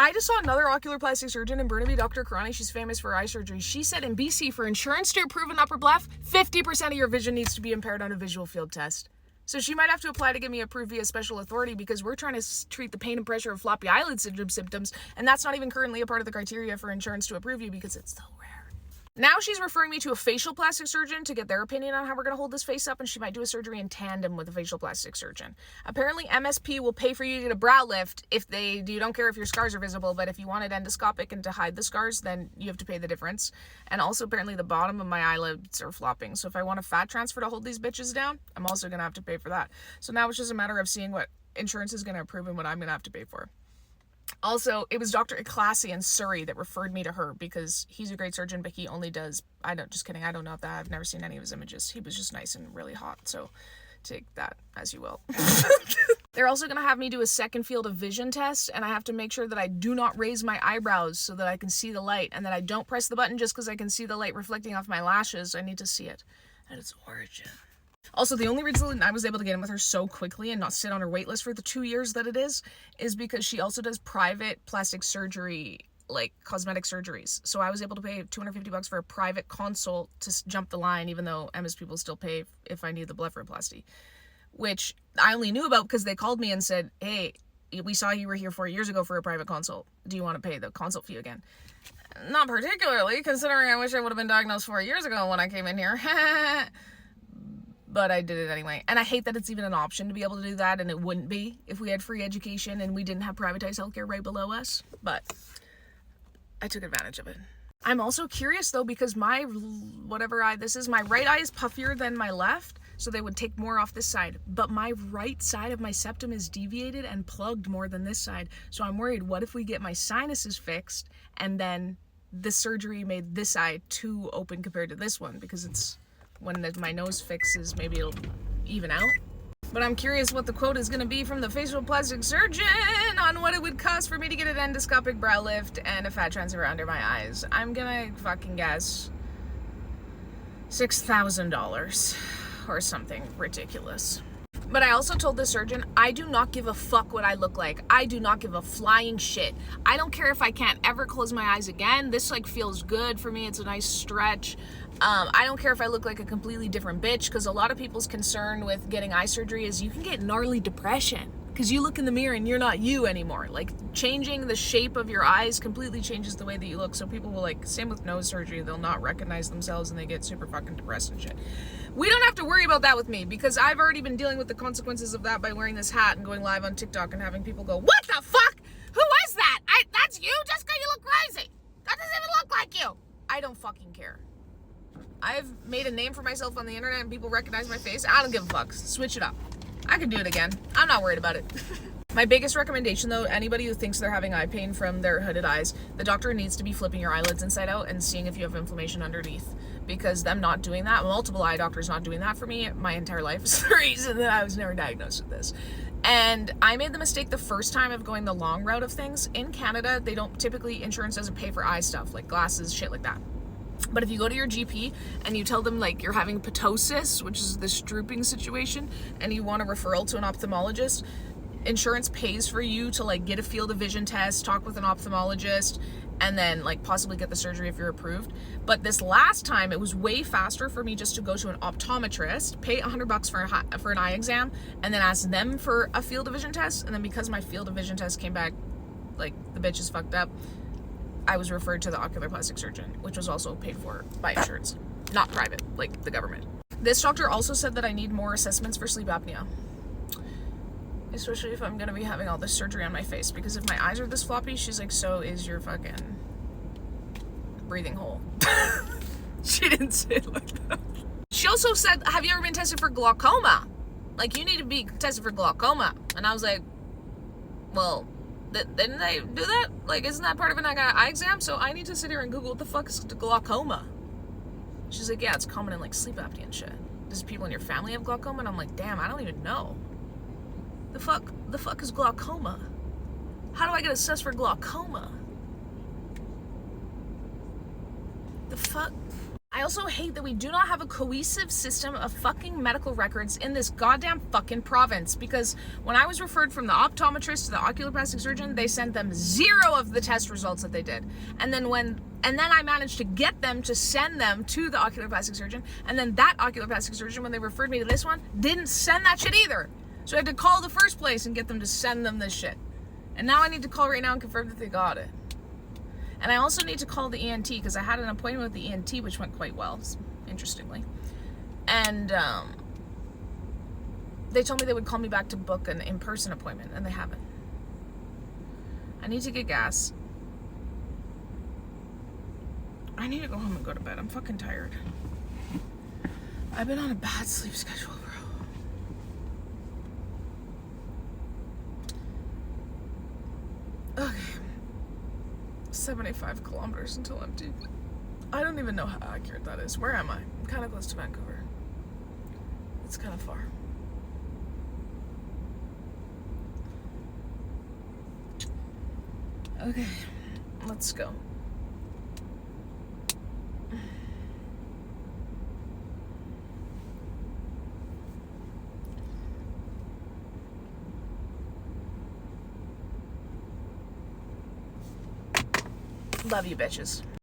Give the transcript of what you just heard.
I just saw another ocular plastic surgeon in Burnaby, Dr. Kherani. She's famous for eye surgery. She said in BC, for insurance to approve an upper bleph, 50% of your vision needs to be impaired on a visual field test. So she might have to apply to get me approved via special authority, because we're trying to treat the pain and pressure of floppy eyelid syndrome symptoms, and that's not even currently a part of the criteria for insurance to approve you because it's so rare. Now she's referring me to a facial plastic surgeon to get their opinion on how we're going to hold this face up, and she might do a surgery in tandem with a facial plastic surgeon. Apparently MSP will pay for you to get a brow lift if you don't care if your scars are visible, but if you want it endoscopic and to hide the scars, then you have to pay the difference. And also apparently the bottom of my eyelids are flopping, so if I want a fat transfer to hold these bitches down, I'm also going to have to pay for that. So now it's just a matter of seeing what insurance is going to approve and what I'm going to have to pay for. Also, it was Dr. Ekhlassi in Surrey that referred me to her, because he's a great surgeon, but he only does, just kidding, I don't know that. I've never seen any of his images. He was just nice and really hot, so take that as you will. They're also going to have me do a second field of vision test, and I have to make sure that I do not raise my eyebrows so that I can see the light, and that I don't press the button just because I can see the light reflecting off my lashes. I need to see it at its origin. Also, the only reason I was able to get in with her so quickly and not sit on her wait list for the 2 years that it is because she also does private plastic surgery, like cosmetic surgeries. So I was able to pay $250 for a private consult to jump the line, even though MS people still pay if I need the blepharoplasty, which I only knew about because they called me and said, hey, we saw you were here 4 years ago for a private consult. Do you want to pay the consult fee again? Not particularly, considering I wish I would have been diagnosed 4 years ago when I came in here. But I did it anyway. And I hate that it's even an option to be able to do that, and it wouldn't be if we had free education and we didn't have privatized healthcare right below us. But I took advantage of it. I'm also curious though, because my my right eye is puffier than my left, so they would take more off this side. But my right side of my septum is deviated and plugged more than this side. So I'm worried, what if we get my sinuses fixed and then the surgery made this eye too open compared to this one, because it's when my nose fixes, maybe it'll even out. But I'm curious what the quote is going to be from the facial plastic surgeon on what it would cost for me to get an endoscopic brow lift and a fat transfer under my eyes. I'm gonna fucking guess $6,000 or something ridiculous. But I also told the surgeon, I do not give a fuck what I look like. I do not give a flying shit. I don't care if I can't ever close my eyes again. This feels good for me. It's a nice stretch. I don't care if I look like a completely different bitch, because a lot of people's concern with getting eye surgery is you can get gnarly depression because you look in the mirror and you're not you anymore. Like, changing the shape of your eyes completely changes the way that you look. So people will, same with nose surgery, they'll not recognize themselves and they get super fucking depressed and shit. We don't have to worry about that with me, because I've already been dealing with the consequences of that by wearing this hat and going live on TikTok and having people go, what the fuck? Who is that? That's you? Just because you look crazy. That doesn't even look like you. I don't fucking care. I've made a name for myself on the internet and people recognize my face. I don't give a fuck. Switch it up. I can do it again. I'm not worried about it. My biggest recommendation though, anybody who thinks they're having eye pain from their hooded eyes, the doctor needs to be flipping your eyelids inside out and seeing if you have inflammation underneath. Because them not doing that, multiple eye doctors not doing that for me my entire life is the reason that I was never diagnosed with this. And I made the mistake the first time of going the long route of things. In Canada, they don't typically, insurance doesn't pay for eye stuff, like glasses, shit like that. But if you go to your GP and you tell them you're having ptosis, which is this drooping situation, and you want a referral to an ophthalmologist, insurance pays for you to get a field of vision test, talk with an ophthalmologist, and then possibly get the surgery if you're approved. But this last time, it was way faster for me just to go to an optometrist, pay $100 for an eye exam, and then ask them for a field of vision test. And then because my field of vision test came back the bitch is fucked up, I was referred to the ocular plastic surgeon, which was also paid for by insurance, not private, like the government. This doctor also said that I need more assessments for sleep apnea, especially if I'm gonna be having all this surgery on my face, because if my eyes are this floppy, she's like, so is your fucking breathing hole. She didn't say it like that. She also said, have you ever been tested for glaucoma? You need to be tested for glaucoma. And I was like, well, didn't they do that? Isn't that part of an eye exam? So I need to sit here and Google what the fuck is glaucoma. She's like, yeah, it's common in sleep apnea and shit. Does people in your family have glaucoma? And I'm like, damn, I don't even know. The fuck is glaucoma? How do I get assessed for glaucoma? The fuck? I also hate that we do not have a cohesive system of fucking medical records in this goddamn fucking province, because when I was referred from the optometrist to the oculoplastic surgeon, they sent them 0 of the test results that they did. And then I managed to get them to send them to the oculoplastic surgeon, and then that oculoplastic surgeon, when they referred me to this one, didn't send that shit either. So I had to call the first place and get them to send them this shit. And now I need to call right now and confirm that they got it. And I also need to call the ENT, because I had an appointment with the ENT, which went quite well, interestingly. And they told me they would call me back to book an in-person appointment, and they haven't. I need to get gas. I need to go home and go to bed. I'm fucking tired. I've been on a bad sleep schedule, bro. Okay. 75 kilometers until empty. I don't even know how accurate that is. Where am I? I'm kind of close to Vancouver. It's kind of far. Okay, let's go. Love you, bitches.